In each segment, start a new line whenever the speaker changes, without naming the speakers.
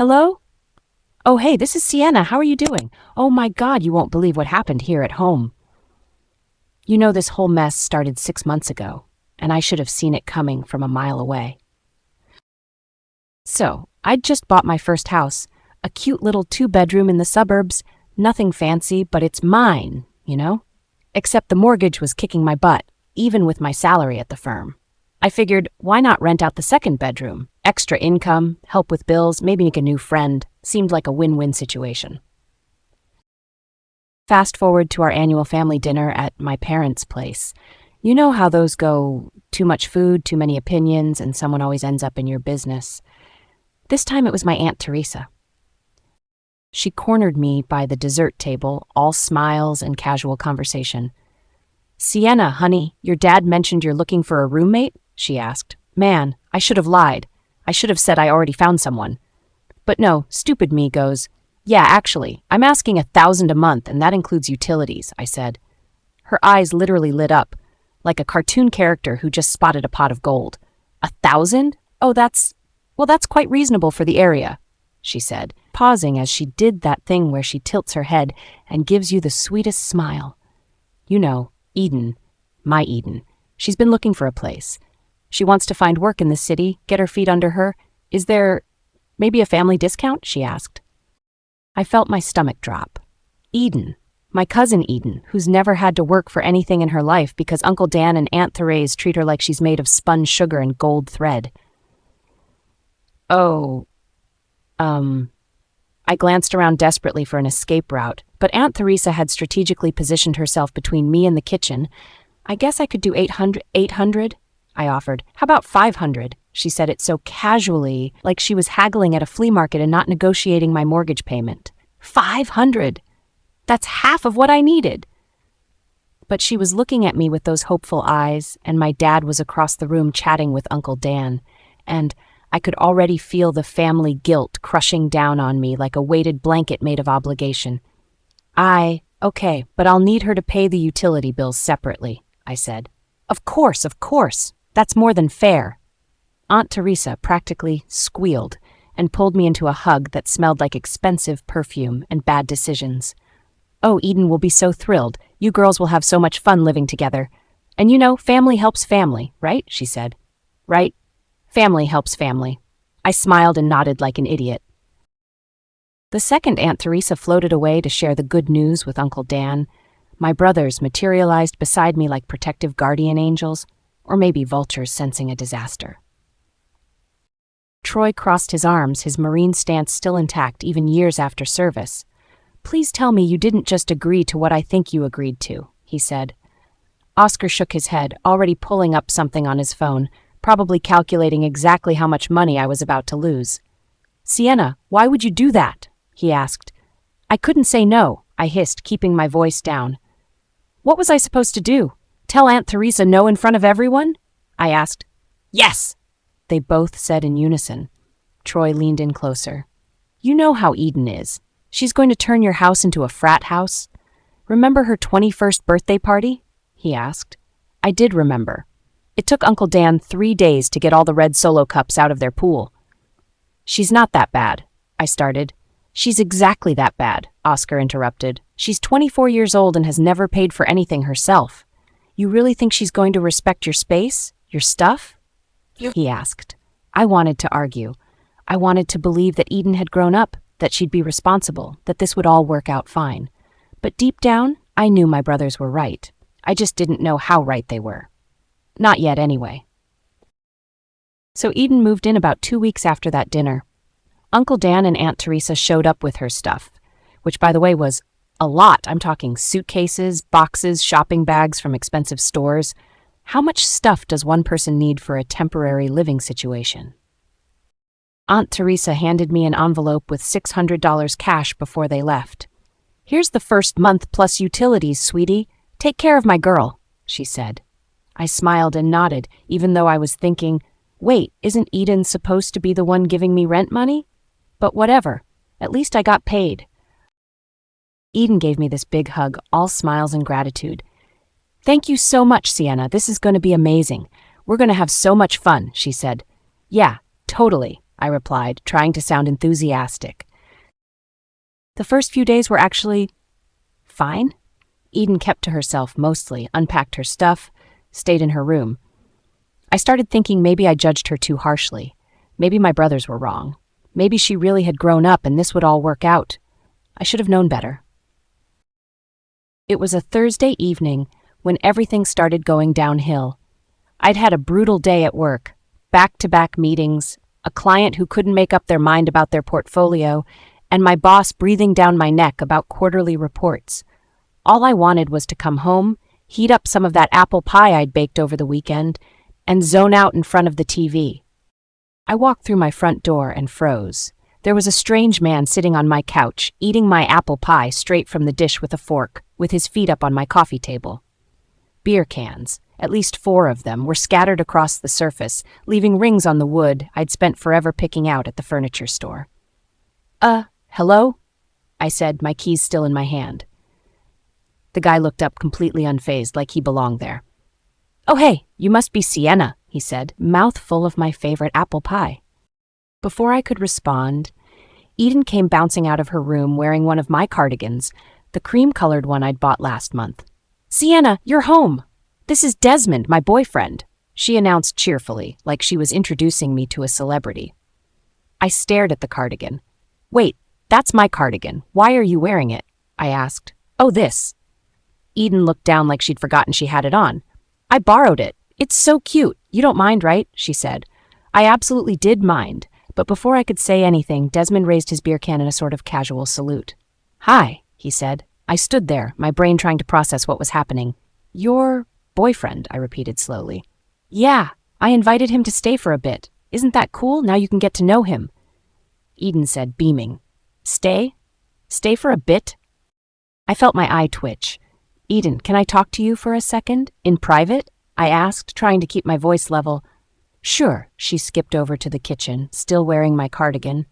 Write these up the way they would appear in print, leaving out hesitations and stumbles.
Hello? Oh, hey, this is Sienna. How are you doing? Oh my God, you won't believe what happened here at home. You know, this whole mess started 6 months ago, and I should have seen it coming from a mile away. So, I'd just bought my first house, a cute little 2-bedroom in the suburbs, nothing fancy, but it's mine, you know? Except the mortgage was kicking my butt, even with my salary at the firm. I figured, why not rent out the second bedroom? Extra income, help with bills, maybe make a new friend. Seemed like a win-win situation. Fast forward to our annual family dinner at my parents' place. You know how those go, too much food, too many opinions, and someone always ends up in your business. This time it was my Aunt Teresa. She cornered me by the dessert table, all smiles and casual conversation. "Sienna, honey, your dad mentioned you're looking for a roommate?" she asked. Man, I should have lied. I should have said I already found someone. But no, stupid me goes, "Yeah, actually, I'm asking $1,000 a month, and that includes utilities," I said. Her eyes literally lit up, like a cartoon character who just spotted a pot of gold. "1,000? Oh, that's quite reasonable for the area," she said, pausing as she did that thing where she tilts her head and gives you the sweetest smile. You know, Eden, my Eden. She's been looking for a place. She wants to find work in the city, get her feet under her. "Is there maybe a family discount?" she asked. I felt my stomach drop. Eden, my cousin Eden, who's never had to work for anything in her life because Uncle Dan and Aunt Therese treat her like she's made of spun sugar and gold thread. Oh, I glanced around desperately for an escape route, but Aunt Theresa had strategically positioned herself between me and the kitchen. "I guess I could do 800, I offered. "How about 500? She said it so casually, like she was haggling at a flea market and not negotiating my mortgage payment. 500! That's half of what I needed! But she was looking at me with those hopeful eyes, and my dad was across the room chatting with Uncle Dan, and I could already feel the family guilt crushing down on me like a weighted blanket made of obligation. "Okay, but I'll need her to pay the utility bills separately," I said. Of course. That's more than fair." Aunt Teresa practically squealed and pulled me into a hug that smelled like expensive perfume and bad decisions. "Oh, Eden will be so thrilled. You girls will have so much fun living together. And you know, family helps family, right?" she said. "Right. Family helps family." I smiled and nodded like an idiot. The second Aunt Teresa floated away to share the good news with Uncle Dan. My brothers materialized beside me like protective guardian angels, or maybe vultures sensing a disaster. Troy crossed his arms, his Marine stance still intact even years after service. "Please tell me you didn't just agree to what I think you agreed to," he said. Oscar shook his head, already pulling up something on his phone, probably calculating exactly how much money I was about to lose. "Sienna, why would you do that?" he asked. I couldn't say no, I hissed, keeping my voice down. "What was I supposed to do? Tell Aunt Teresa no in front of everyone?" I asked. "Yes!" they both said in unison. Troy leaned in closer. "You know how Eden is. She's going to turn your house into a frat house. Remember her 21st birthday party?" he asked. I did remember. It took Uncle Dan 3 days to get all the red Solo cups out of their pool. "She's not that bad," I started. "She's exactly that bad," Oscar interrupted. "She's 24 years old and has never paid for anything herself. You really think she's going to respect your space? Your stuff?" he asked. I wanted to argue. I wanted to believe that Eden had grown up, that she'd be responsible, that this would all work out fine. But deep down, I knew my brothers were right. I just didn't know how right they were. Not yet, anyway. So Eden moved in about 2 weeks after that dinner. Uncle Dan and Aunt Teresa showed up with her stuff, which, by the way, was a lot. I'm talking suitcases, boxes, shopping bags from expensive stores. How much stuff does one person need for a temporary living situation? Aunt Teresa handed me an envelope with $600 cash before they left. "Here's the first month plus utilities, sweetie. Take care of my girl," she said. I smiled and nodded, even though I was thinking, wait, isn't Eden supposed to be the one giving me rent money? But whatever, at least I got paid. Eden gave me this big hug, all smiles and gratitude. "Thank you so much, Sienna. This is going to be amazing. We're going to have so much fun," she said. "Yeah, totally," I replied, trying to sound enthusiastic. The first few days were actually fine. Eden kept to herself mostly, unpacked her stuff, stayed in her room. I started thinking maybe I judged her too harshly. Maybe my brothers were wrong. Maybe she really had grown up and this would all work out. I should have known better. It was a Thursday evening when everything started going downhill. I'd had a brutal day at work, back-to-back meetings, a client who couldn't make up their mind about their portfolio, and my boss breathing down my neck about quarterly reports. All I wanted was to come home, heat up some of that apple pie I'd baked over the weekend, and zone out in front of the TV. I walked through my front door and froze. There was a strange man sitting on my couch, eating my apple pie straight from the dish with a fork, with his feet up on my coffee table. Beer cans, at least 4 of them, were scattered across the surface, leaving rings on the wood I'd spent forever picking out at the furniture store. Hello? I said, my keys still in my hand. The guy looked up completely unfazed, like he belonged there. Oh hey, you must be Sienna, he said, mouth full of my favorite apple pie. Before I could respond, Eden came bouncing out of her room wearing one of my cardigans, the cream-colored one I'd bought last month. Sienna, you're home! This is Desmond, my boyfriend, she announced cheerfully, like she was introducing me to a celebrity. I stared at the cardigan. Wait, that's my cardigan. Why are you wearing it? I asked. Oh, this. Eden looked down like she'd forgotten she had it on. I borrowed it. It's so cute. You don't mind, right? She said. I absolutely did mind, but before I could say anything, Desmond raised his beer can in a sort of casual salute. Hi, he said. I stood there, my brain trying to process what was happening. Your boyfriend, I repeated slowly. Yeah, I invited him to stay for a bit. Isn't that cool? Now you can get to know him. Eden said, beaming. Stay? Stay for a bit? I felt my eye twitch. Eden, can I talk to you for a second? In private? I asked, trying to keep my voice level. Sure, she skipped over to the kitchen, still wearing my cardigan.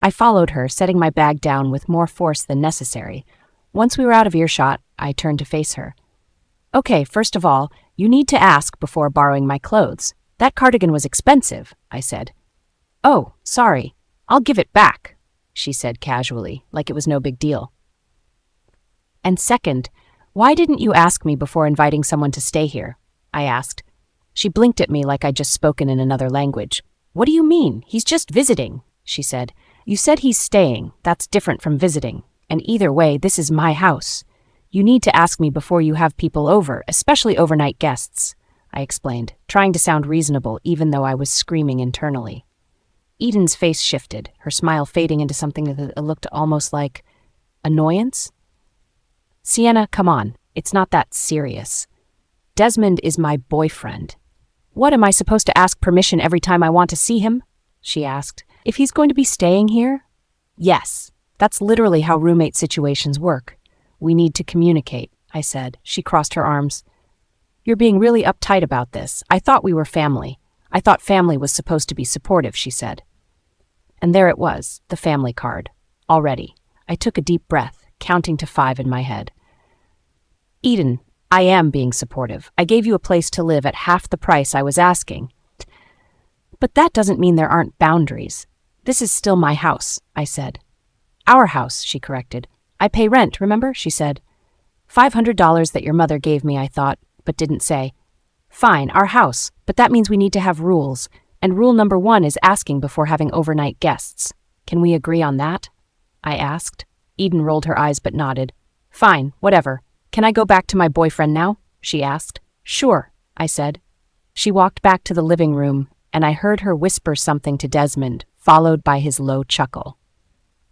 I followed her, setting my bag down with more force than necessary. Once we were out of earshot, I turned to face her. Okay, first of all, you need to ask before borrowing my clothes. That cardigan was expensive, I said. Oh, sorry. I'll give it back, she said casually, like it was no big deal. And second, why didn't you ask me before inviting someone to stay here? I asked. She blinked at me like I'd just spoken in another language. What do you mean? He's just visiting, she said. You said he's staying. That's different from visiting. And either way, this is my house. You need to ask me before you have people over, especially overnight guests, I explained, trying to sound reasonable even though I was screaming internally. Eden's face shifted, her smile fading into something that looked almost like annoyance. Sienna, come on. It's not that serious. Desmond is my boyfriend. What, am I supposed to ask permission every time I want to see him? She asked. If he's going to be staying here? Yes. That's literally how roommate situations work. We need to communicate, I said. She crossed her arms. You're being really uptight about this. I thought we were family. I thought family was supposed to be supportive, she said. And there it was, the family card. Already. I took a deep breath, counting to 5 in my head. Eden, I am being supportive. I gave you a place to live at half the price I was asking. But that doesn't mean there aren't boundaries. This is still my house, I said. Our house, she corrected. I pay rent, remember? She said. $500 that your mother gave me, I thought, but didn't say. Fine, our house, but that means we need to have rules, and rule number 1 is asking before having overnight guests. Can we agree on that? I asked. Eden rolled her eyes but nodded. Fine, whatever. Can I go back to my boyfriend now? She asked. Sure, I said. She walked back to the living room, and I heard her whisper something to Desmond, followed by his low chuckle.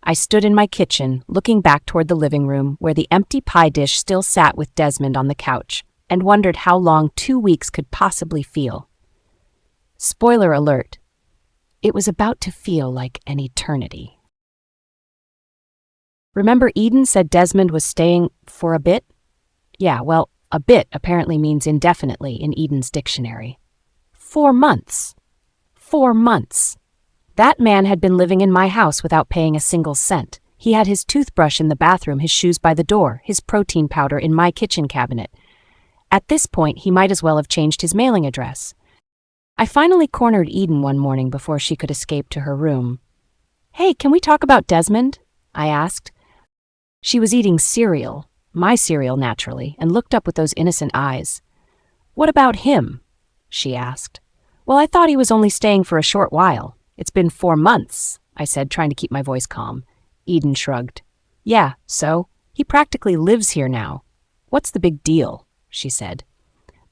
I stood in my kitchen, looking back toward the living room, where the empty pie dish still sat with Desmond on the couch, and wondered how long 2 weeks could possibly feel. Spoiler alert, it was about to feel like an eternity. Remember Eden said Desmond was staying for a bit? Yeah, well, a bit apparently means indefinitely in Eden's dictionary. 4 months. 4 months. That man had been living in my house without paying a single cent. He had his toothbrush in the bathroom, his shoes by the door, his protein powder in my kitchen cabinet. At this point, he might as well have changed his mailing address. I finally cornered Eden one morning before she could escape to her room. "Hey, can we talk about Desmond?" I asked. She was eating cereal, my cereal naturally, and looked up with those innocent eyes. "What about him?" she asked. "Well, I thought he was only staying for a short while. It's been 4 months, I said, trying to keep my voice calm. Eden shrugged. "Yeah, so? He practically lives here now. What's the big deal?" she said.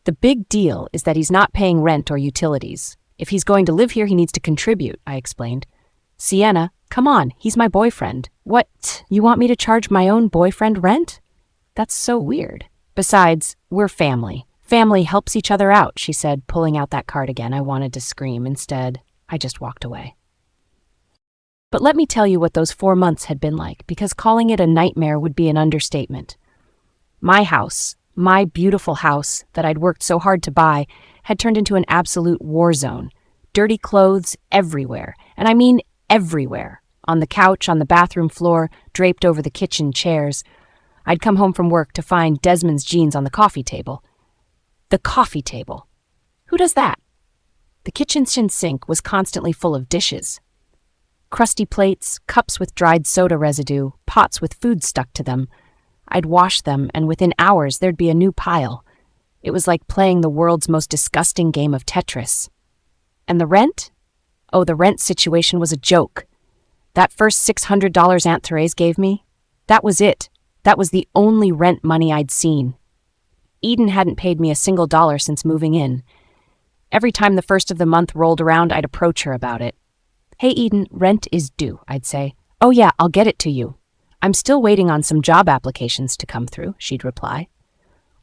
"The big deal is that he's not paying rent or utilities. If he's going to live here, he needs to contribute," I explained. "Sienna, come on, he's my boyfriend. What, you want me to charge my own boyfriend rent? That's so weird. Besides, we're family. Family helps each other out," she said, pulling out that card again. I wanted to scream. Instead, I just walked away. But let me tell you what those 4 months had been like, because calling it a nightmare would be an understatement. My house, my beautiful house that I'd worked so hard to buy, had turned into an absolute war zone. Dirty clothes everywhere, and I mean everywhere. On the couch, on the bathroom floor, draped over the kitchen chairs. I'd come home from work to find Desmond's jeans on the coffee table. The coffee table. Who does that? The kitchen sink was constantly full of dishes. Crusty plates, cups with dried soda residue, pots with food stuck to them. I'd wash them, and within hours there'd be a new pile. It was like playing the world's most disgusting game of Tetris. And the rent? Oh, the rent situation was a joke. That first $600 Aunt Therese gave me, that was it. That was the only rent money I'd seen. Eden hadn't paid me a single dollar since moving in. Every time the first of the month rolled around, I'd approach her about it. "Hey, Eden, rent is due," I'd say. "Oh yeah, I'll get it to you. I'm still waiting on some job applications to come through," she'd reply.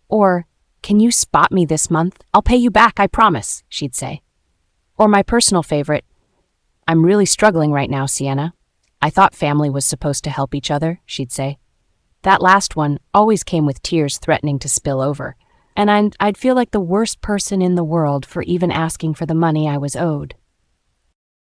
Or, "Can you spot me this month? I'll pay you back, I promise," she'd say. Or my personal favorite, "I'm really struggling right now, Sienna. I thought family was supposed to help each other," she'd say. That last one always came with tears threatening to spill over, and I'd feel like the worst person in the world for even asking for the money I was owed.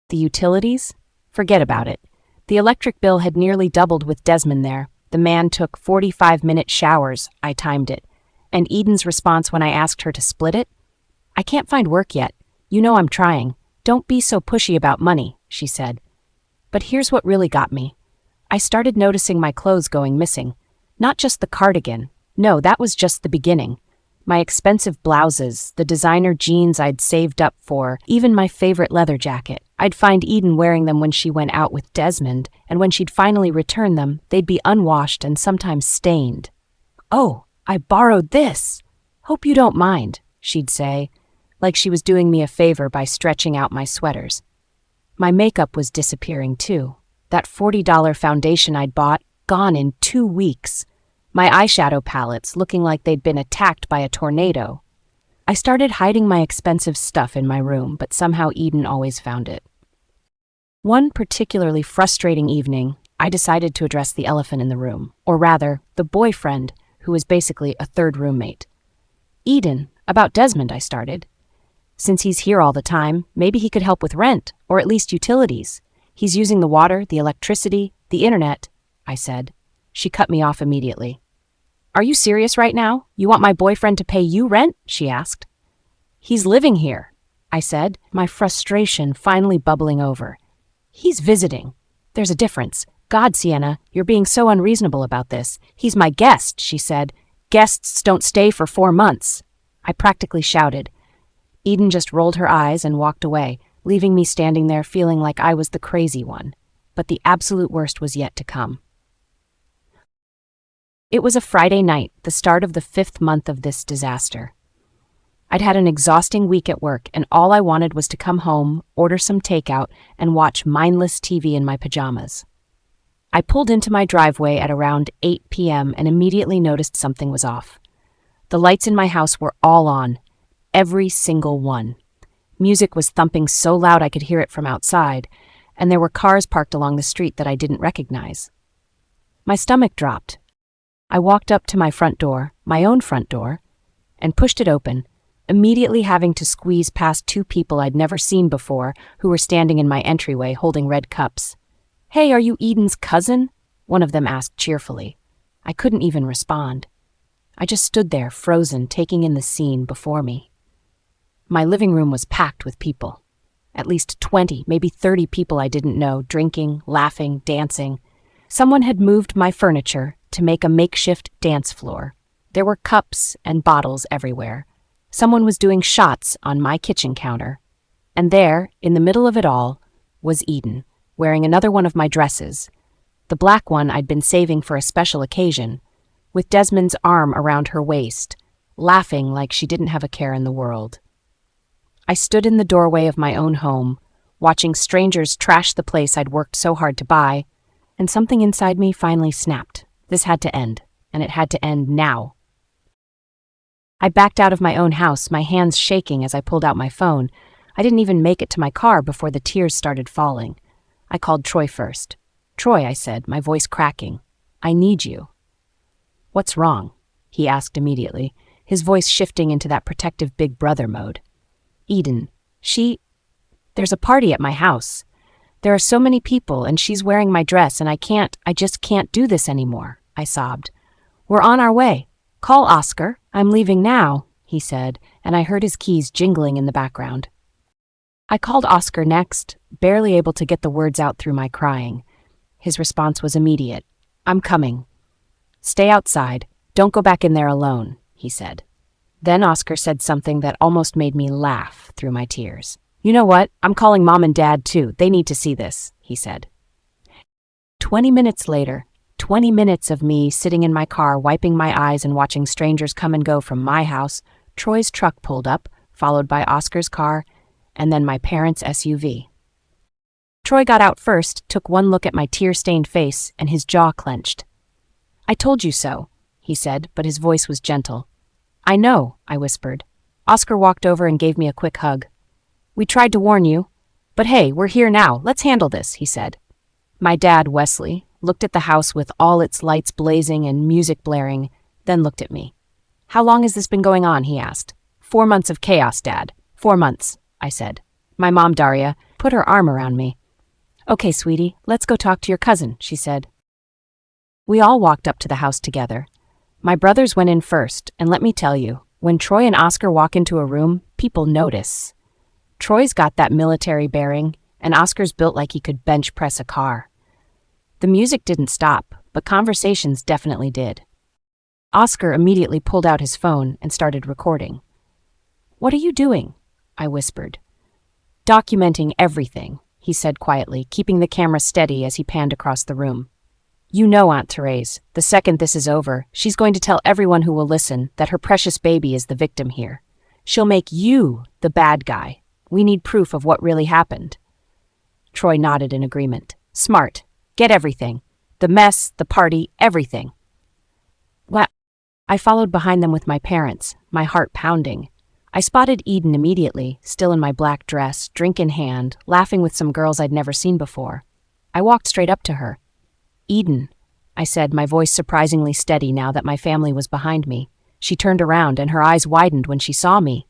The utilities? Forget about it. The electric bill had nearly doubled with Desmond there. The man took 45-minute showers, I timed it. And Eden's response when I asked her to split it? "I can't find work yet. You know I'm trying. Don't be so pushy about money," she said. But here's what really got me. I started noticing my clothes going missing. Not just the cardigan. No, that was just the beginning. My expensive blouses, the designer jeans I'd saved up for, even my favorite leather jacket. I'd find Eden wearing them when she went out with Desmond, and when she'd finally return them, they'd be unwashed and sometimes stained. "Oh, I borrowed this. Hope you don't mind," she'd say, like she was doing me a favor by stretching out my sweaters. My makeup was disappearing too. That $40 foundation I'd bought, gone in 2 weeks. My eyeshadow palettes looking like they'd been attacked by a tornado. I started hiding my expensive stuff in my room, but somehow Eden always found it. One particularly frustrating evening, I decided to address the elephant in the room, or rather, the boyfriend, who was basically a third roommate. "Eden, about Desmond," I started. "Since he's here all the time, maybe he could help with rent, or at least utilities. He's using the water, the electricity, the internet," I said. She cut me off immediately. "Are you serious right now? You want my boyfriend to pay you rent?" she asked. "He's living here," I said, my frustration finally bubbling over. "He's visiting. There's a difference. God, Sienna, you're being so unreasonable about this. He's my guest," she said. "Guests don't stay for 4 months." I practically shouted. Eden just rolled her eyes and walked away, leaving me standing there feeling like I was the crazy one. But the absolute worst was yet to come. It was a Friday night, the start of the 5th month of this disaster. I'd had an exhausting week at work, and all I wanted was to come home, order some takeout, and watch mindless TV in my pajamas. I pulled into my driveway at around 8 p.m. and immediately noticed something was off. The lights in my house were all on, every single one. Music was thumping so loud I could hear it from outside, and there were cars parked along the street that I didn't recognize. My stomach dropped. I walked up to my front door, my own front door, and pushed it open, immediately having to squeeze past 2 people I'd never seen before who were standing in my entryway holding red cups. "Hey, are you Eden's cousin?" one of them asked cheerfully. I couldn't even respond. I just stood there, frozen, taking in the scene before me. My living room was packed with people. At least 20, maybe 30 people I didn't know, drinking, laughing, dancing. Someone had moved my furniture to make a makeshift dance floor. There were cups and bottles everywhere. Someone was doing shots on my kitchen counter. And there, in the middle of it all, was Eden, wearing another one of my dresses, the black one I'd been saving for a special occasion, with Desmond's arm around her waist, laughing like she didn't have a care in the world. I stood in the doorway of my own home, watching strangers trash the place I'd worked so hard to buy, and something inside me finally snapped. This had to end, and it had to end now. I backed out of my own house, my hands shaking as I pulled out my phone. I didn't even make it to my car before the tears started falling. I called Troy first. "Troy," I said, my voice cracking, "I need you." "What's wrong?" he asked immediately, his voice shifting into that protective big brother mode. "Eden, there's a party at my house. There are so many people, and she's wearing my dress, and I just can't do this anymore," I sobbed. "We're on our way. Call Oscar. I'm leaving now," he said, and I heard his keys jingling in the background. I called Oscar next, barely able to get the words out through my crying. His response was immediate. "I'm coming. Stay outside. Don't go back in there alone," he said. Then Oscar said something that almost made me laugh through my tears. "You know what? I'm calling Mom and Dad too. They need to see this," he said. 20 minutes later, 20 minutes of me sitting in my car, wiping my eyes and watching strangers come and go from my house, Troy's truck pulled up, followed by Oscar's car, and then my parents' SUV. Troy got out first, took one look at my tear-stained face, and his jaw clenched. "I told you so," he said, but his voice was gentle. "I know," I whispered. Oscar walked over and gave me a quick hug. "We tried to warn you. But hey, we're here now. Let's handle this," he said. My dad, Wesley, looked at the house with all its lights blazing and music blaring, then looked at me. "How long has this been going on?" he asked. 4 months of chaos, Dad. 4 months, I said. My mom, Daria, put her arm around me. "Okay, sweetie, let's go talk to your cousin," she said. We all walked up to the house together. My brothers went in first, and let me tell you, when Troy and Oscar walk into a room, people notice. Troy's got that military bearing, and Oscar's built like he could bench press a car. The music didn't stop, but conversations definitely did. Oscar immediately pulled out his phone and started recording. "What are you doing?" I whispered. "Documenting everything," he said quietly, keeping the camera steady as he panned across the room. "You know, Aunt Therese, the second this is over, she's going to tell everyone who will listen that her precious baby is the victim here. She'll make you the bad guy. We need proof of what really happened." Troy nodded in agreement. "Smart. Get everything. The mess, the party, everything." Well, I followed behind them with my parents, my heart pounding. I spotted Eden immediately, still in my black dress, drink in hand, laughing with some girls I'd never seen before. I walked straight up to her. "Eden," I said, my voice surprisingly steady now that my family was behind me. She turned around and her eyes widened when she saw me.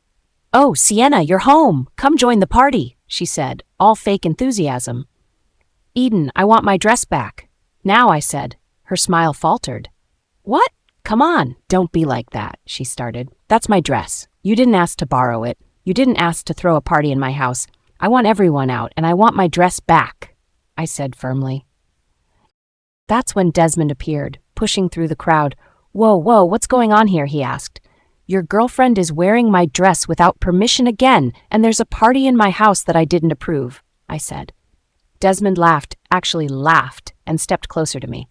"Oh, Sienna, you're home! Come join the party," she said, all fake enthusiasm. "Eden, I want my dress back." "Now," I said. Her smile faltered. "What? Come on, don't be like that," she started. "That's my dress. You didn't ask to borrow it. You didn't ask to throw a party in my house. I want everyone out, and I want my dress back," I said firmly. That's when Desmond appeared, pushing through the crowd. Whoa, what's going on here?" he asked. "Your girlfriend is wearing my dress without permission again, and there's a party in my house that I didn't approve," I said. Desmond laughed, actually laughed, and stepped closer to me.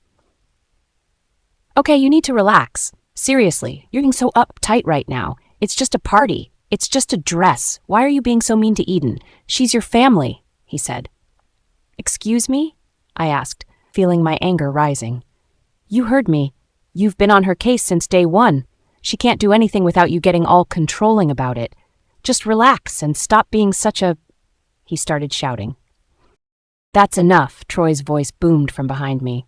"Okay, you need to relax. Seriously, you're being so uptight right now. It's just a party. It's just a dress. Why are you being so mean to Eden? She's your family," he said. "Excuse me?" I asked, feeling my anger rising. "You heard me. You've been on her case since day one. She can't do anything without you getting all controlling about it. Just relax and stop being such a—" He started shouting. "That's enough," Troy's voice boomed from behind me.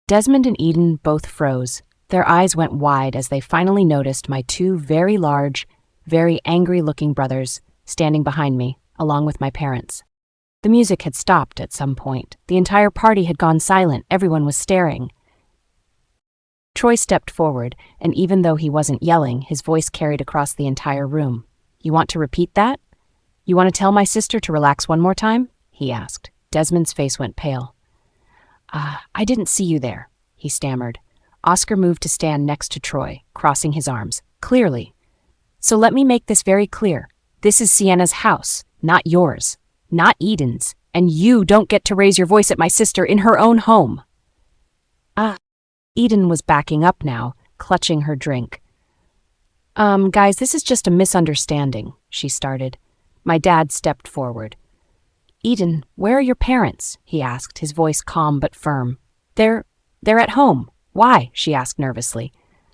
Desmond and Eden both froze. Their eyes went wide as they finally noticed my two very large, very angry-looking brothers standing behind me, along with my parents. The music had stopped at some point. The entire party had gone silent. Everyone was staring. Troy stepped forward, and even though he wasn't yelling, his voice carried across the entire room. You want to repeat that? You want to tell my sister to relax one more time? He asked. Desmond's face went pale. I didn't see you there, he stammered. Oscar moved to stand next to Troy, crossing his arms. Clearly. So let me make this very clear. This is Sienna's house, not yours, not Eden's, and you don't get to raise your voice at my sister in her own home. Eden was backing up now, clutching her drink. Guys, this is just a misunderstanding, she started. My dad stepped forward. Eden, where are your parents? He asked, his voice calm but firm. They're at home. Why? She asked nervously.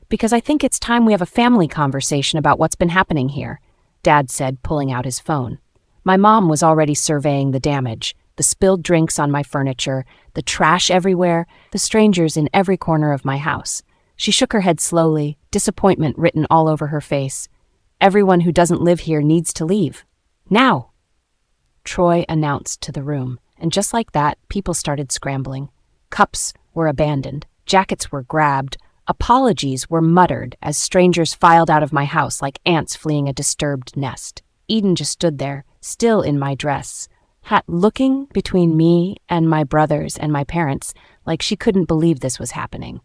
Because I think it's time we have a family conversation about what's been happening here, Dad said, pulling out his phone. My mom was already surveying the damage, the spilled drinks on my furniture, the trash everywhere, the strangers in every corner of my house. She shook her head slowly, disappointment written all over her face. Everyone who doesn't live here needs to leave. Now! Troy announced to the room, and just like that, people started scrambling. Cups were abandoned, jackets were grabbed, apologies were muttered as strangers filed out of my house like ants fleeing a disturbed nest. Eden just stood there, still in my dress, hat looking between me and my brothers and my parents like she couldn't believe this was happening.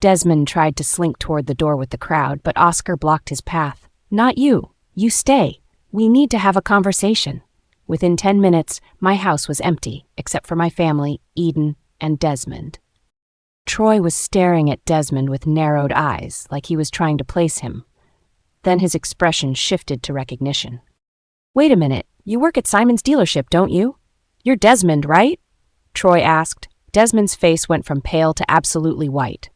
Desmond tried to slink toward the door with the crowd, but Oscar blocked his path. Not you. You stay. We need to have a conversation. Within 10 minutes, my house was empty, except for my family, Eden, and Desmond. Troy was staring at Desmond with narrowed eyes, like he was trying to place him. Then his expression shifted to recognition. Wait a minute, you work at Simon's dealership, don't you? You're Desmond, right? Troy asked. Desmond's face went from pale to absolutely white.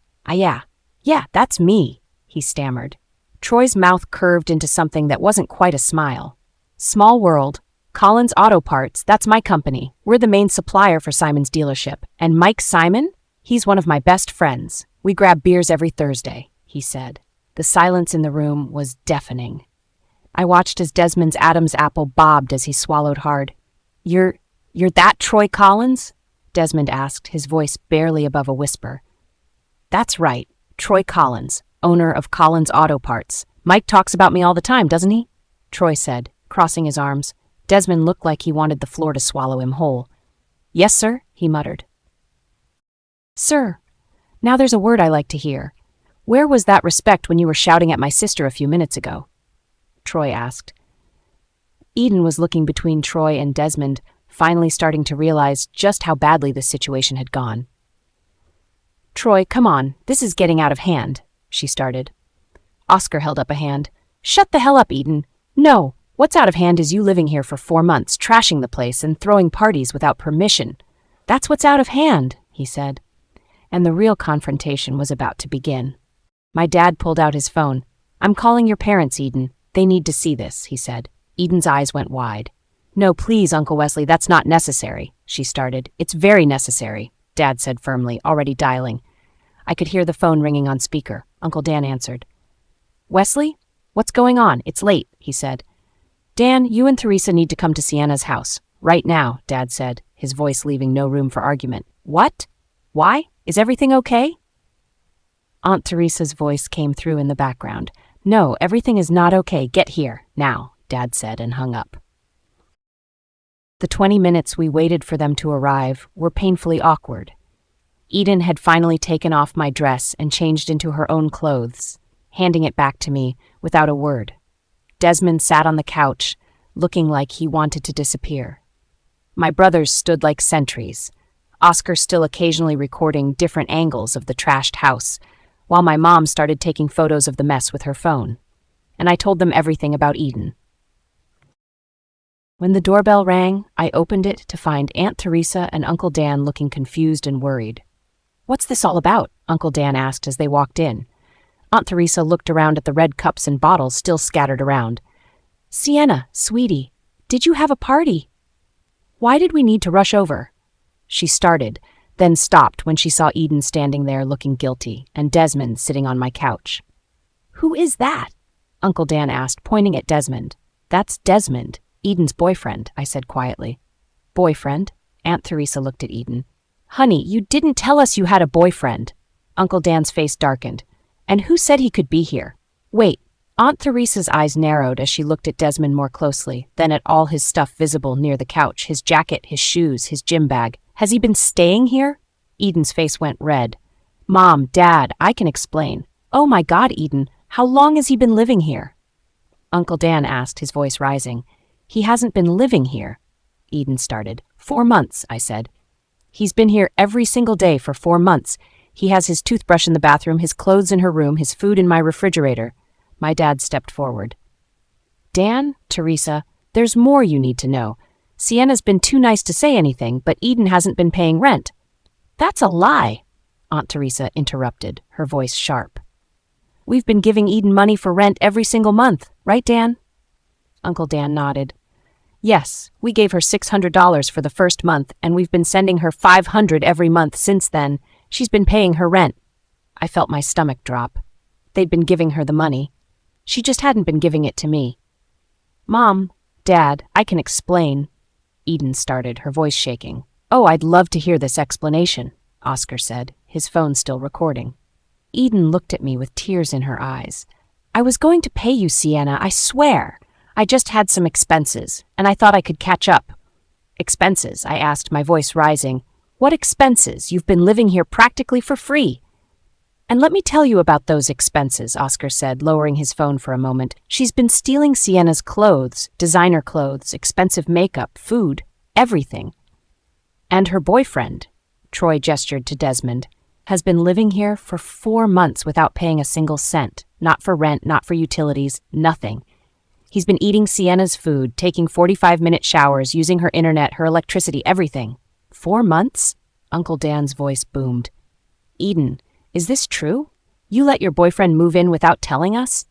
Yeah, that's me, he stammered. Troy's mouth curved into something that wasn't quite a smile. Small world. Collins Auto Parts, that's my company. We're the main supplier for Simon's dealership. And Mike Simon? He's one of my best friends. We grab beers every Thursday, he said. The silence in the room was deafening. I watched as Desmond's Adam's apple bobbed as he swallowed hard. You're that Troy Collins? Desmond asked, his voice barely above a whisper. That's right, Troy Collins, owner of Collins Auto Parts. Mike talks about me all the time, doesn't he? Troy said, crossing his arms. Desmond looked like he wanted the floor to swallow him whole. Yes, sir, he muttered. Sir, now there's a word I like to hear. Where was that respect when you were shouting at my sister a few minutes ago? Troy asked. Eden was looking between Troy and Desmond, finally starting to realize just how badly the situation had gone. Troy, come on, this is getting out of hand, she started. Oscar held up a hand. Shut the hell up, Eden. No, what's out of hand is you living here for 4 months, trashing the place and throwing parties without permission. That's what's out of hand, he said. And the real confrontation was about to begin. My dad pulled out his phone. I'm calling your parents, Eden. They need to see this, he said. Eden's eyes went wide. No, please, Uncle Wesley, that's not necessary, she started. It's very necessary, Dad said firmly, already dialing. I could hear the phone ringing on speaker. Uncle Dan answered. Wesley? What's going on? It's late, he said. Dan, you and Theresa need to come to Sienna's house. Right now, Dad said, his voice leaving no room for argument. What? Why? Is everything okay? Aunt Theresa's voice came through in the background. No, everything is not okay. Get here, now, Dad said and hung up. The 20 minutes we waited for them to arrive were painfully awkward. Eden had finally taken off my dress and changed into her own clothes, handing it back to me without a word. Desmond sat on the couch, looking like he wanted to disappear. My brothers stood like sentries, Oscar still occasionally recording different angles of the trashed house, while my mom started taking photos of the mess with her phone. And I told them everything about Eden. When the doorbell rang, I opened it to find Aunt Theresa and Uncle Dan looking confused and worried. What's this all about? Uncle Dan asked as they walked in. Aunt Theresa looked around at the red cups and bottles still scattered around. Sienna, sweetie, did you have a party? Why did we need to rush over? She started, then stopped when she saw Eden standing there looking guilty and Desmond sitting on my couch. Who is that? Uncle Dan asked, pointing at Desmond. That's Desmond, Eden's boyfriend, I said quietly. Boyfriend? Aunt Theresa looked at Eden. Honey, you didn't tell us you had a boyfriend. Uncle Dan's face darkened. And who said he could be here? Wait, Aunt Theresa's eyes narrowed as she looked at Desmond more closely, then at all his stuff visible near the couch, his jacket, his shoes, his gym bag. Has he been staying here? Eden's face went red. Mom, Dad, I can explain. Oh my God, Eden, how long has he been living here? Uncle Dan asked, his voice rising. He hasn't been living here, Eden started. 4 months, I said. He's been here every single day for 4 months. He has his toothbrush in the bathroom, his clothes in her room, his food in my refrigerator. My dad stepped forward. Dan, Teresa, there's more you need to know. Sienna's been too nice to say anything, but Eden hasn't been paying rent. That's a lie, Aunt Teresa interrupted, her voice sharp. We've been giving Eden money for rent every single month, right, Dan? Uncle Dan nodded. Yes, we gave her $600 for the first month, and we've been sending her $500 every month since then. She's been paying her rent. I felt my stomach drop. They'd been giving her the money. She just hadn't been giving it to me. Mom, Dad, I can explain. Eden started, her voice shaking. Oh, I'd love to hear this explanation, Oscar said, his phone still recording. Eden looked at me with tears in her eyes. I was going to pay you, Sienna, I swear. I just had some expenses, and I thought I could catch up. Expenses, I asked, my voice rising. What expenses? You've been living here practically for free. And let me tell you about those expenses, Oscar said, lowering his phone for a moment. She's been stealing Sienna's clothes, designer clothes, expensive makeup, food, everything. And her boyfriend, Troy gestured to Desmond, has been living here for 4 months without paying a single cent. Not for rent, not for utilities, nothing. He's been eating Sienna's food, taking 45-minute showers, using her internet, her electricity, everything. 4 months? Uncle Dan's voice boomed. Eden, is this true? You let your boyfriend move in without telling us?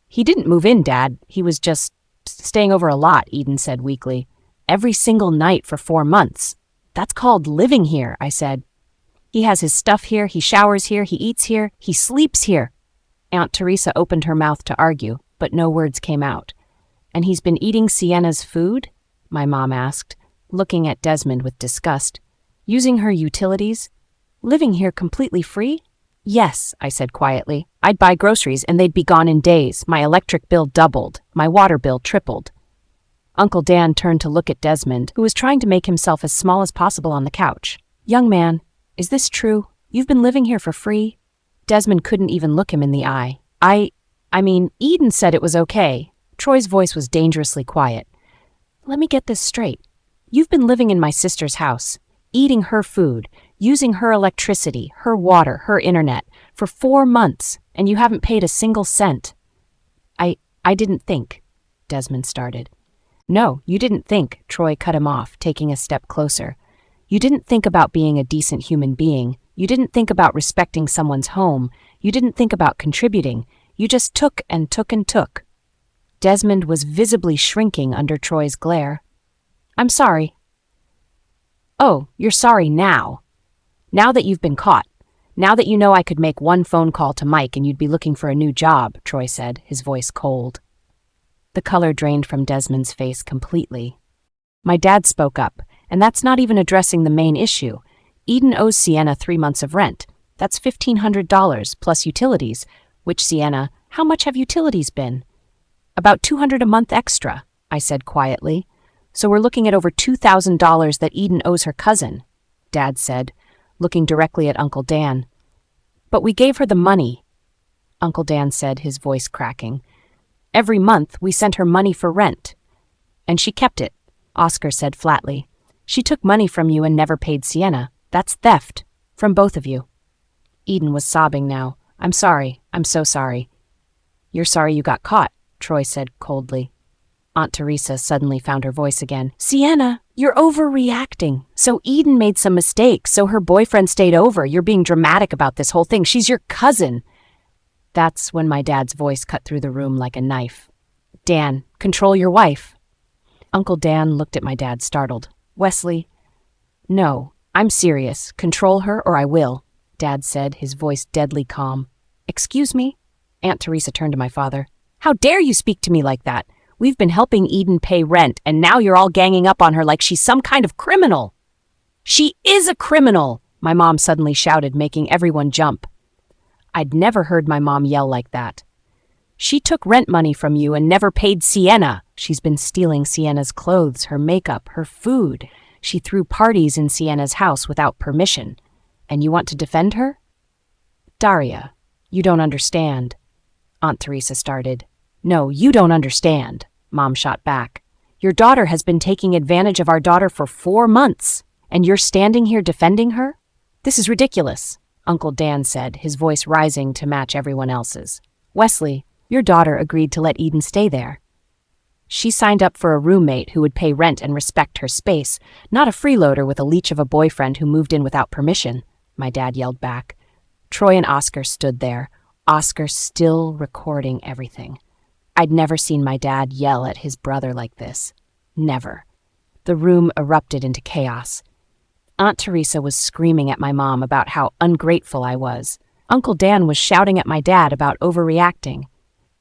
He didn't move in, Dad. He was just staying over a lot, Eden said weakly. Every single night for 4 months. That's called living here, I said. He has his stuff here, he showers here, he eats here, he sleeps here. Aunt Teresa opened her mouth to argue, but no words came out. And he's been eating Sienna's food? My mom asked, looking at Desmond with disgust. Using her utilities? Living here completely free? Yes, I said quietly. I'd buy groceries and they'd be gone in days. My electric bill doubled. My water bill tripled. Uncle Dan turned to look at Desmond, who was trying to make himself as small as possible on the couch. Young man, is this true? You've been living here for free? Desmond couldn't even look him in the eye. I mean, Eden said it was okay. Troy's voice was dangerously quiet. Let me get this straight. You've been living in my sister's house, eating her food, using her electricity, her water, her internet, for 4 months, and you haven't paid a single cent. I didn't think, Desmond started. No, you didn't think, Troy cut him off, taking a step closer. You didn't think about being a decent human being. You didn't think about respecting someone's home. You didn't think about contributing. You just took and took and took. Desmond was visibly shrinking under Troy's glare. I'm sorry. Oh, you're sorry now. Now that you've been caught. Now that you know I could make one phone call to Mike and you'd be looking for a new job, Troy said, his voice cold. The color drained from Desmond's face completely. My dad spoke up, and that's not even addressing the main issue. Eden owes Sienna 3 months of rent. That's $1,500 plus utilities, which Sienna, how much have utilities been? About $200 a month extra, I said quietly. So we're looking at over $2,000 that Eden owes her cousin, Dad said, looking directly at Uncle Dan. But we gave her the money, Uncle Dan said, his voice cracking. Every month we sent her money for rent. And she kept it, Oscar said flatly. She took money from you and never paid Sienna. That's theft, from both of you. Eden was sobbing now. I'm sorry. I'm so sorry. You're sorry you got caught, Troy said coldly. Aunt Teresa suddenly found her voice again. Sienna, you're overreacting. So Eden made some mistakes, so her boyfriend stayed over. You're being dramatic about this whole thing. She's your cousin. That's when my dad's voice cut through the room like a knife. Dan, control your wife. Uncle Dan looked at my dad, startled. Wesley, no, I'm serious. Control her or I will, Dad said, his voice deadly calm. Excuse me? Aunt Teresa turned to my father. How dare you speak to me like that? We've been helping Eden pay rent, and now you're all ganging up on her like she's some kind of criminal. She is a criminal, my mom suddenly shouted, making everyone jump. I'd never heard my mom yell like that. She took rent money from you and never paid Sienna. She's been stealing Sienna's clothes, her makeup, her food. She threw parties in Sienna's house without permission. And you want to defend her? Daria, you don't understand. Aunt Teresa started. No, you don't understand, Mom shot back. Your daughter has been taking advantage of our daughter for 4 months, and you're standing here defending her? This is ridiculous, Uncle Dan said, his voice rising to match everyone else's. Wesley, your daughter agreed to let Eden stay there. She signed up for a roommate who would pay rent and respect her space, not a freeloader with a leech of a boyfriend who moved in without permission, my dad yelled back. Troy and Oscar stood there, Oscar still recording everything. I'd never seen my dad yell at his brother like this. Never. The room erupted into chaos. Aunt Teresa was screaming at my mom about how ungrateful I was. Uncle Dan was shouting at my dad about overreacting.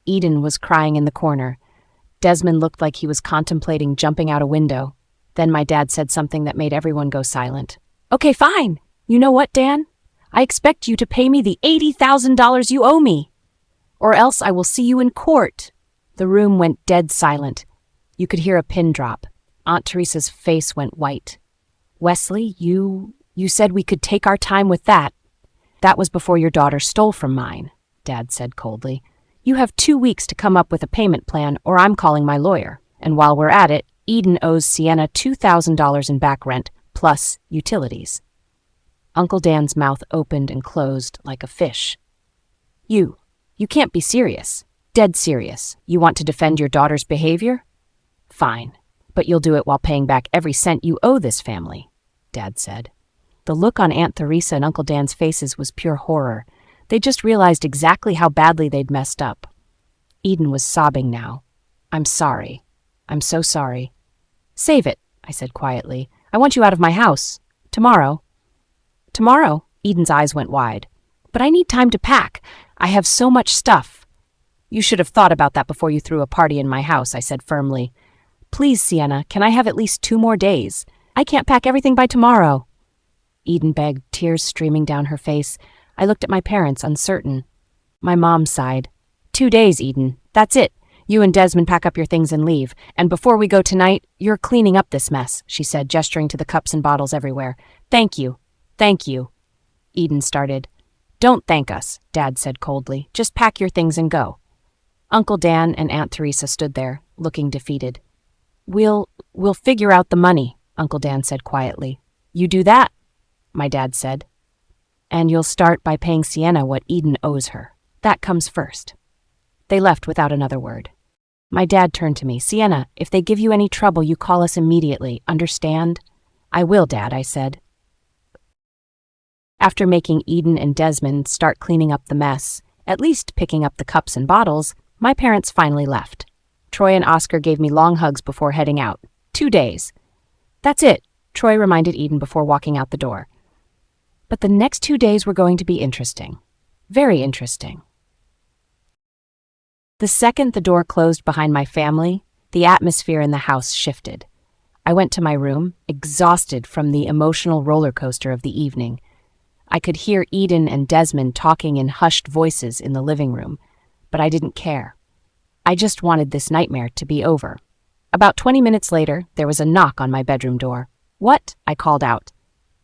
Eden was crying in the corner. Desmond looked like he was contemplating jumping out a window. Then my dad said something that made everyone go silent. Okay, fine. You know what, Dan? I expect you to pay me the $80,000 you owe me. Or else I will see you in court. The room went dead silent. You could hear a pin drop. Aunt Teresa's face went white. Wesley, you said we could take our time with that. That was before your daughter stole from mine, Dad said coldly. You have 2 weeks to come up with a payment plan or I'm calling my lawyer. And while we're at it, Eden owes Sienna $2,000 in back rent, plus utilities. Uncle Dan's mouth opened and closed like a fish. You can't be serious. Dead serious. You want to defend your daughter's behavior? Fine, but you'll do it while paying back every cent you owe this family, Dad said. The look on Aunt Teresa and Uncle Dan's faces was pure horror. They just realized exactly how badly they'd messed up. Eden was sobbing now. I'm sorry. I'm so sorry. Save it, I said quietly. I want you out of my house. Tomorrow. Tomorrow? Eden's eyes went wide. But I need time to pack. I have so much stuff. You should have thought about that before you threw a party in my house, I said firmly. Please, Sienna, can I have at least 2 more days? I can't pack everything by tomorrow. Eden begged, tears streaming down her face. I looked at my parents, uncertain. My mom sighed. 2 days, Eden. That's it. You and Desmond pack up your things and leave. And before we go tonight, you're cleaning up this mess, she said, gesturing to the cups and bottles everywhere. Thank you. Thank you. Eden started. Don't thank us, Dad said coldly. Just pack your things and go. Uncle Dan and Aunt Teresa stood there, looking defeated. We'll figure out the money, Uncle Dan said quietly. You do that, my dad said. And you'll start by paying Sienna what Eden owes her. That comes first. They left without another word. My dad turned to me. Sienna, if they give you any trouble, you call us immediately. Understand? I will, Dad, I said. After making Eden and Desmond start cleaning up the mess, at least picking up the cups and bottles, my parents finally left. Troy and Oscar gave me long hugs before heading out. 2 days. That's it, Troy reminded Eden before walking out the door. But the next 2 days were going to be interesting. Very interesting. The second the door closed behind my family, the atmosphere in the house shifted. I went to my room, exhausted from the emotional roller coaster of the evening. I could hear Eden and Desmond talking in hushed voices in the living room, but I didn't care. I just wanted this nightmare to be over. About 20 minutes later, there was a knock on my bedroom door. What? I called out.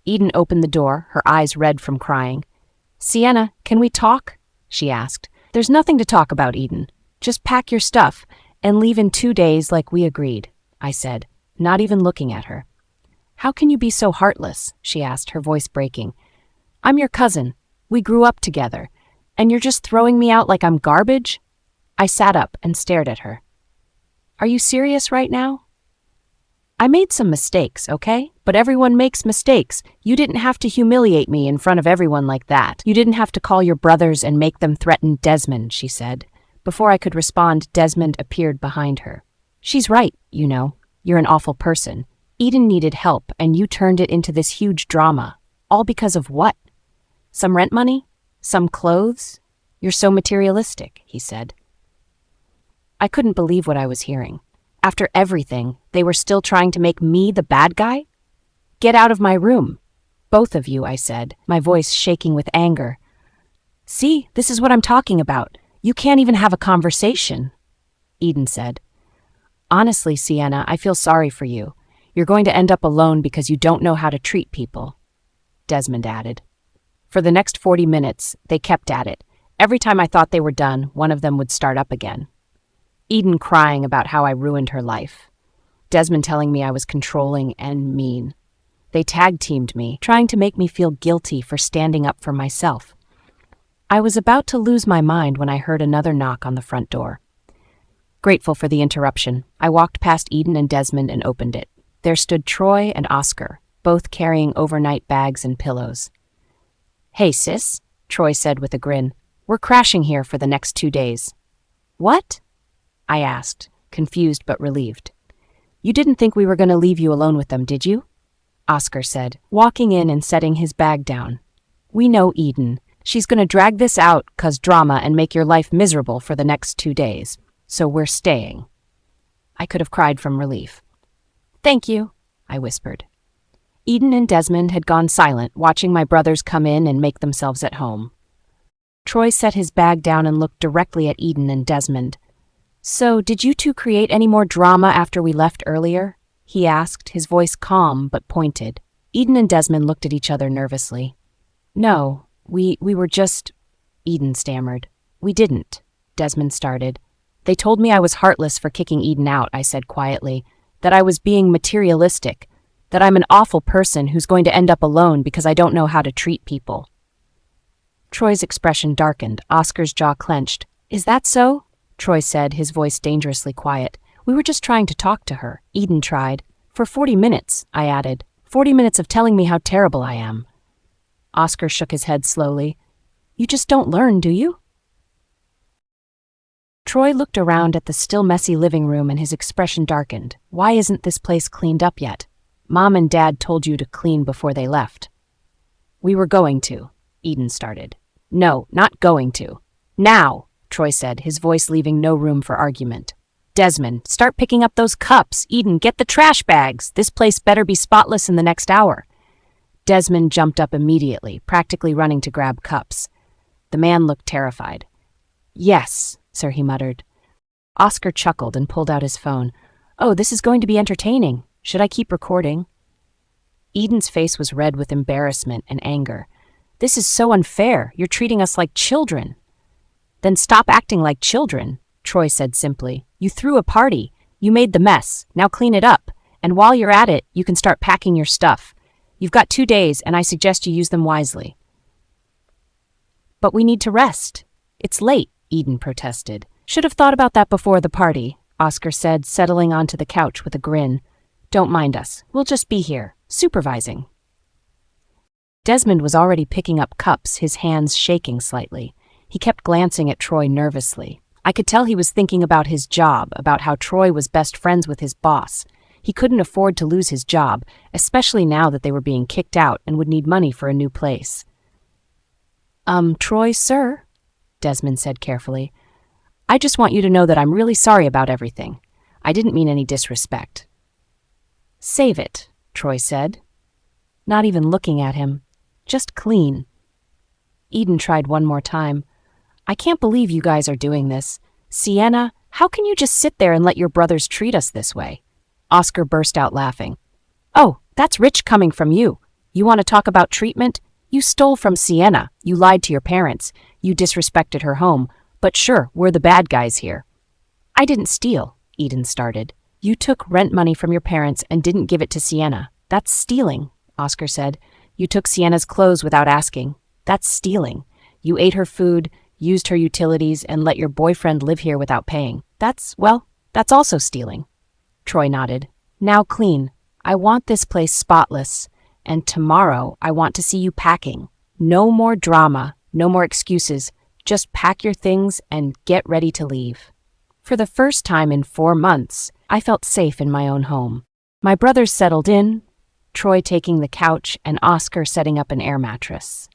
Eden opened the door, her eyes red from crying. Sienna, can we talk? She asked. There's nothing to talk about, Eden. Just pack your stuff and leave in 2 days like we agreed, I said, not even looking at her. How can you be so heartless? She asked, her voice breaking. I'm your cousin. We grew up together. And you're just throwing me out like I'm garbage? I sat up and stared at her. Are you serious right now? I made some mistakes, okay? But everyone makes mistakes. You didn't have to humiliate me in front of everyone like that. You didn't have to call your brothers and make them threaten Desmond, she said. Before I could respond, Desmond appeared behind her. She's right, you know. You're an awful person. Eden needed help, and you turned it into this huge drama. All because of what? Some rent money? Some clothes? You're so materialistic, he said. I couldn't believe what I was hearing. After everything, they were still trying to make me the bad guy? Get out of my room. Both of you, I said, my voice shaking with anger. See, this is what I'm talking about. You can't even have a conversation, Eden said. Honestly, Sienna, I feel sorry for you. You're going to end up alone because you don't know how to treat people, Desmond added. For the next 40 minutes, they kept at it. Every time I thought they were done, one of them would start up again. Eden crying about how I ruined her life. Desmond telling me I was controlling and mean. They tag-teamed me, trying to make me feel guilty for standing up for myself. I was about to lose my mind when I heard another knock on the front door. Grateful for the interruption, I walked past Eden and Desmond and opened it. There stood Troy and Oscar, both carrying overnight bags and pillows. Hey, sis, Troy said with a grin. We're crashing here for the next 2 days. What? I asked, confused but relieved. You didn't think we were going to leave you alone with them, did you? Oscar said, walking in and setting his bag down. We know Eden. She's going to drag this out, cause drama, and make your life miserable for the next 2 days. So we're staying. I could have cried from relief. Thank you, I whispered. Eden and Desmond had gone silent, watching my brothers come in and make themselves at home. Troy set his bag down and looked directly at Eden and Desmond. So, did you two create any more drama after we left earlier? He asked, his voice calm but pointed. Eden and Desmond looked at each other nervously. No, we were just... Eden stammered. We didn't, Desmond started. They told me I was heartless for kicking Eden out, I said quietly, that I was being materialistic, that I'm an awful person who's going to end up alone because I don't know how to treat people. Troy's expression darkened, Oscar's jaw clenched. Is that so? Troy said, his voice dangerously quiet. We were just trying to talk to her. Eden tried. For 40 minutes, I added. 40 minutes of telling me how terrible I am. Oscar shook his head slowly. You just don't learn, do you? Troy looked around at the still messy living room and his expression darkened. Why isn't this place cleaned up yet? Mom and Dad told you to clean before they left. We were going to, Eden started. No, not going to. Now, Troy said, his voice leaving no room for argument. Desmond, start picking up those cups. Eden, get the trash bags. This place better be spotless in the next hour. Desmond jumped up immediately, practically running to grab cups. The man looked terrified. Yes, sir, he muttered. Oscar chuckled and pulled out his phone. Oh, this is going to be entertaining. Should I keep recording? Eden's face was red with embarrassment and anger. This is so unfair. You're treating us like children. Then stop acting like children, Troy said simply. You threw a party. You made the mess. Now clean it up. And while you're at it, you can start packing your stuff. You've got 2 days, and I suggest you use them wisely. But we need to rest. It's late, Eden protested. Should have thought about that before the party, Oscar said, settling onto the couch with a grin. Don't mind us. We'll just be here, supervising. Desmond was already picking up cups, his hands shaking slightly. He kept glancing at Troy nervously. I could tell he was thinking about his job, about how Troy was best friends with his boss. He couldn't afford to lose his job, especially now that they were being kicked out and would need money for a new place. Troy, sir, Desmond said carefully. I just want you to know that I'm really sorry about everything. I didn't mean any disrespect. Save it, Troy said. Not even looking at him. Just clean. Eden tried one more time. I can't believe you guys are doing this. Sienna, how can you just sit there and let your brothers treat us this way? Oscar burst out laughing. Oh, that's rich coming from you. You want to talk about treatment? You stole from Sienna. You lied to your parents. You disrespected her home. But sure, we're the bad guys here. I didn't steal, Eden started. You took rent money from your parents and didn't give it to Sienna. That's stealing, Oscar said. You took Sienna's clothes without asking. That's stealing. You ate her food, used her utilities, and let your boyfriend live here without paying. That's also stealing. Troy nodded. Now clean. I want this place spotless. And tomorrow, I want to see you packing. No more drama, no more excuses. Just pack your things and get ready to leave. For the first time in 4 months, I felt safe in my own home. My brothers settled in, Troy taking the couch and Oscar setting up an air mattress.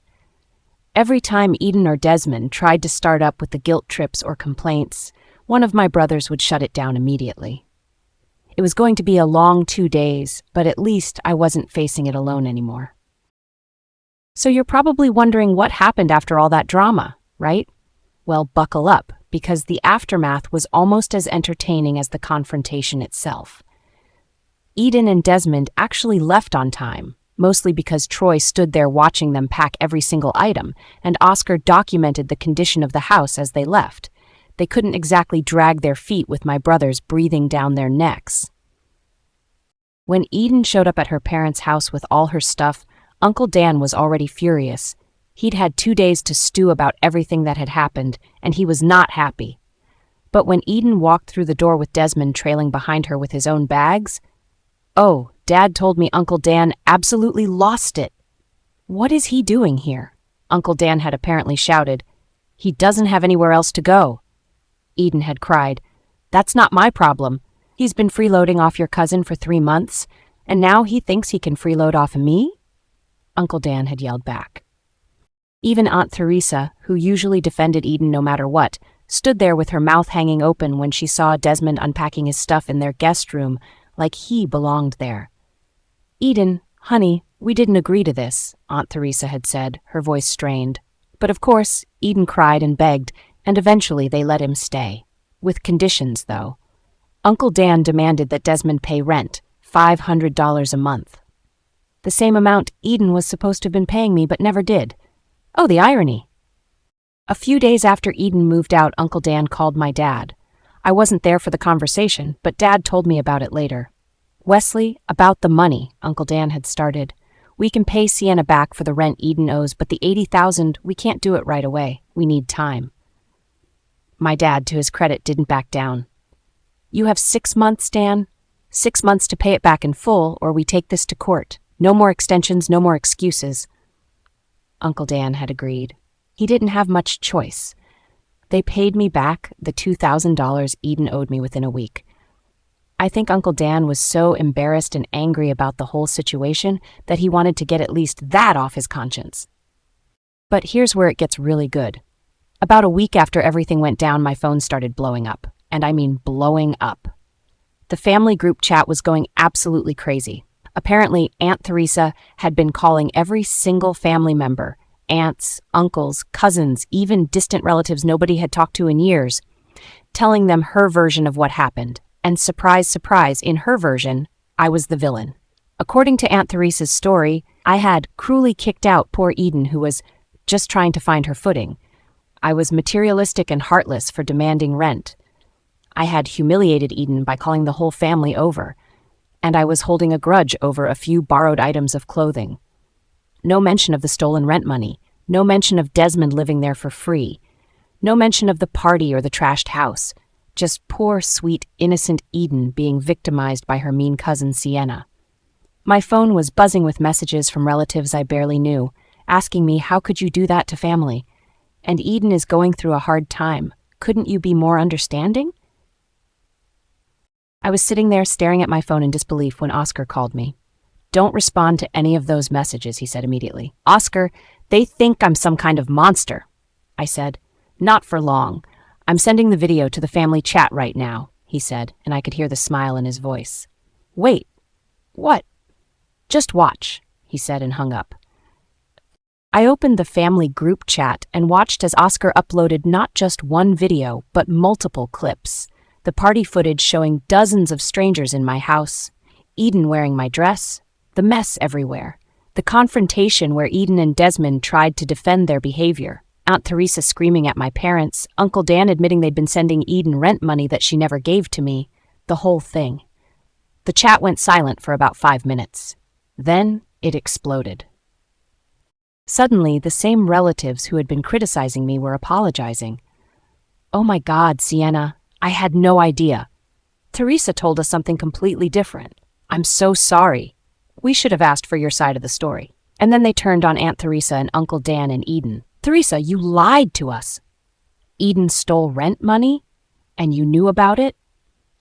Every time Eden or Desmond tried to start up with the guilt trips or complaints, one of my brothers would shut it down immediately. It was going to be a long 2 days, but at least I wasn't facing it alone anymore. So you're probably wondering what happened after all that drama, right? Well, buckle up, because the aftermath was almost as entertaining as the confrontation itself. Eden and Desmond actually left on time, mostly because Troy stood there watching them pack every single item, and Oscar documented the condition of the house as they left. They couldn't exactly drag their feet with my brothers breathing down their necks. When Eden showed up at her parents' house with all her stuff, Uncle Dan was already furious. He'd had 2 days to stew about everything that had happened, and he was not happy. But when Eden walked through the door with Desmond trailing behind her with his own bags, oh, Dad told me Uncle Dan absolutely lost it. "What is he doing here?" Uncle Dan had apparently shouted. "He doesn't have anywhere else to go." Eden had cried, "That's not my problem. He's been freeloading off your cousin for 3 months, and now he thinks he can freeload off me?" Uncle Dan had yelled back. Even Aunt Theresa, who usually defended Eden no matter what, stood there with her mouth hanging open when she saw Desmond unpacking his stuff in their guest room, like he belonged there. "Eden, honey, we didn't agree to this," Aunt Theresa had said, her voice strained. But of course, Eden cried and begged, and eventually they let him stay. With conditions, though. Uncle Dan demanded that Desmond pay rent, $500 a month. The same amount Eden was supposed to have been paying me but never did. Oh, the irony. A few days after Eden moved out, Uncle Dan called my dad. I wasn't there for the conversation, but Dad told me about it later. "Wesley, about the money," Uncle Dan had started. "We can pay Sienna back for the rent Eden owes, but the $80,000, we can't do it right away. We need time." My dad, to his credit, didn't back down. "You have 6 months, Dan. 6 months to pay it back in full, or we take this to court. No more extensions, no more excuses." Uncle Dan had agreed. He didn't have much choice. They paid me back the $2,000 Eden owed me within a week. I think Uncle Dan was so embarrassed and angry about the whole situation that he wanted to get at least that off his conscience. But here's where it gets really good. About a week after everything went down, my phone started blowing up. And I mean blowing up. The family group chat was going absolutely crazy. Apparently, Aunt Theresa had been calling every single family member, aunts, uncles, cousins, even distant relatives nobody had talked to in years, telling them her version of what happened. And surprise, surprise, in her version, I was the villain. According to Aunt Theresa's story, I had cruelly kicked out poor Eden, who was just trying to find her footing. I was materialistic and heartless for demanding rent. I had humiliated Eden by calling the whole family over, and I was holding a grudge over a few borrowed items of clothing. No mention of the stolen rent money, no mention of Desmond living there for free, no mention of the party or the trashed house, just poor, sweet, innocent Eden being victimized by her mean cousin Sienna. My phone was buzzing with messages from relatives I barely knew, asking me, "How could you do that to family? And Eden is going through a hard time. Couldn't you be more understanding?" I was sitting there staring at my phone in disbelief when Oscar called me. "Don't respond to any of those messages," he said immediately. "Oscar, they think I'm some kind of monster." I said, "Not for long. I'm sending the video to the family chat right now," he said, and I could hear the smile in his voice. "Wait, what?" "Just watch," he said and hung up. I opened the family group chat and watched as Oscar uploaded not just one video, but multiple clips. The party footage showing dozens of strangers in my house, Eden wearing my dress, the mess everywhere, the confrontation where Eden and Desmond tried to defend their behavior, Aunt Theresa screaming at my parents, Uncle Dan admitting they'd been sending Eden rent money that she never gave to me, the whole thing. The chat went silent for about 5 minutes. Then it exploded. Suddenly, the same relatives who had been criticizing me were apologizing. "Oh my God, Sienna, I had no idea. Theresa told us something completely different. I'm so sorry. We should have asked for your side of the story." And then they turned on Aunt Theresa and Uncle Dan and Eden. "Theresa, you lied to us. Eden stole rent money? And you knew about it?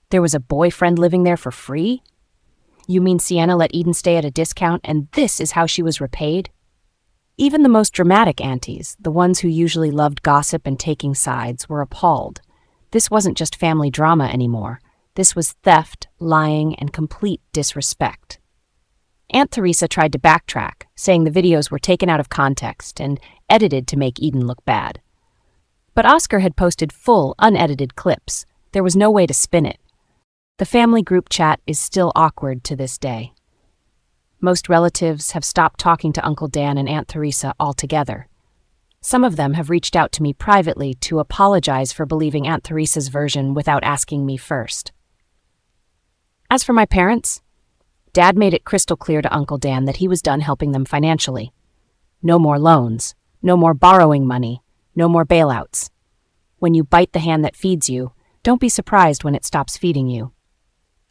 There was a boyfriend living there for free? You mean Sienna let Eden stay at a discount and this is how she was repaid?" Even the most dramatic aunties, the ones who usually loved gossip and taking sides, were appalled. This wasn't just family drama anymore. This was theft, lying, and complete disrespect. Aunt Theresa tried to backtrack, saying the videos were taken out of context and edited to make Eden look bad. But Oscar had posted full, unedited clips. There was no way to spin it. The family group chat is still awkward to this day. Most relatives have stopped talking to Uncle Dan and Aunt Teresa altogether. Some of them have reached out to me privately to apologize for believing Aunt Teresa's version without asking me first. As for my parents, Dad made it crystal clear to Uncle Dan that he was done helping them financially. No more loans, no more borrowing money, no more bailouts. When you bite the hand that feeds you, don't be surprised when it stops feeding you.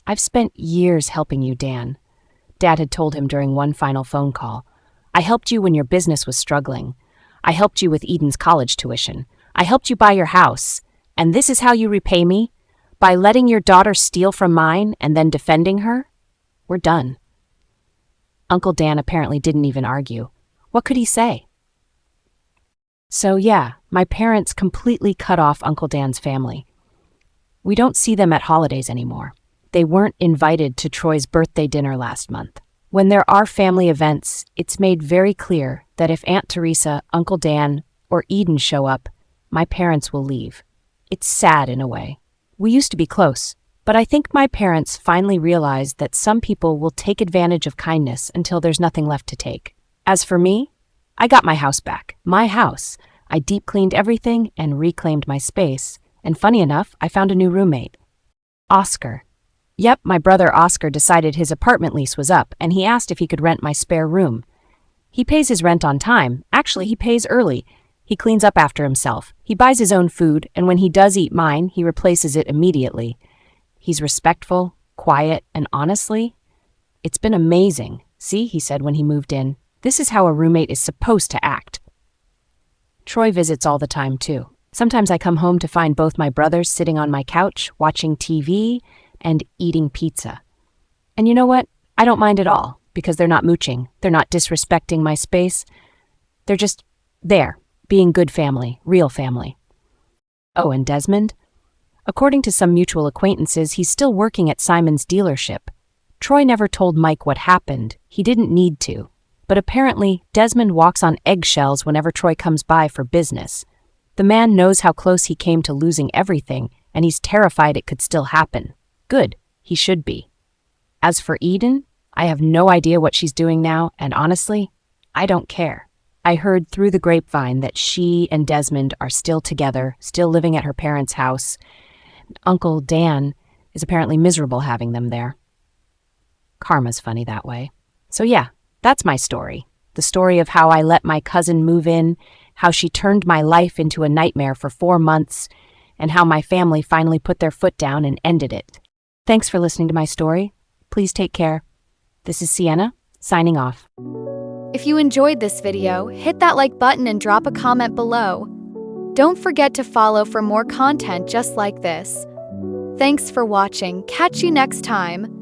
I've spent years helping you, Dan, Dad had told him during one final phone call. I helped you when your business was struggling. I helped you with Eden's college tuition. I helped you buy your house. And this is how you repay me? By letting your daughter steal from mine and then defending her? We're done. Uncle Dan apparently didn't even argue. What could he say? So yeah, my parents completely cut off Uncle Dan's family. We don't see them at holidays anymore. They weren't invited to Troy's birthday dinner last month. When there are family events, it's made very clear that if Aunt Teresa, Uncle Dan, or Eden show up, my parents will leave. It's sad in a way. We used to be close, but I think my parents finally realized that some people will take advantage of kindness until there's nothing left to take. As for me, I got my house back. My house. I deep cleaned everything and reclaimed my space. And funny enough, I found a new roommate. Oscar. Yep, my brother Oscar decided his apartment lease was up, and he asked if he could rent my spare room. He pays his rent on time. Actually, he pays early. He cleans up after himself. He buys his own food, and when he does eat mine, he replaces it immediately. He's respectful, quiet, and honestly, it's been amazing. See, he said when he moved in, this is how a roommate is supposed to act. Troy visits all the time, too. Sometimes I come home to find both my brothers sitting on my couch, watching TV, and eating pizza. And you know what? I don't mind at all, because they're not mooching. They're not disrespecting my space. They're just there, being good family, real family. Oh, and Desmond? According to some mutual acquaintances, he's still working at Simon's dealership. Troy never told Mike what happened. He didn't need to. But apparently, Desmond walks on eggshells whenever Troy comes by for business. The man knows how close he came to losing everything, and he's terrified it could still happen. Good, he should be. As for Eden, I have no idea what she's doing now, and honestly, I don't care. I heard through the grapevine that she and Desmond are still together, still living at her parents' house. Uncle Dan is apparently miserable having them there. Karma's funny that way. So yeah, that's my story. The story of how I let my cousin move in, how she turned my life into a nightmare for 4 months, and how my family finally put their foot down and ended it. Thanks for listening to my story. Please take care. This is Sienna, signing off.
If you enjoyed this video, hit that like button and drop a comment below. Don't forget to follow for more content just like this. Thanks for watching. Catch you next time.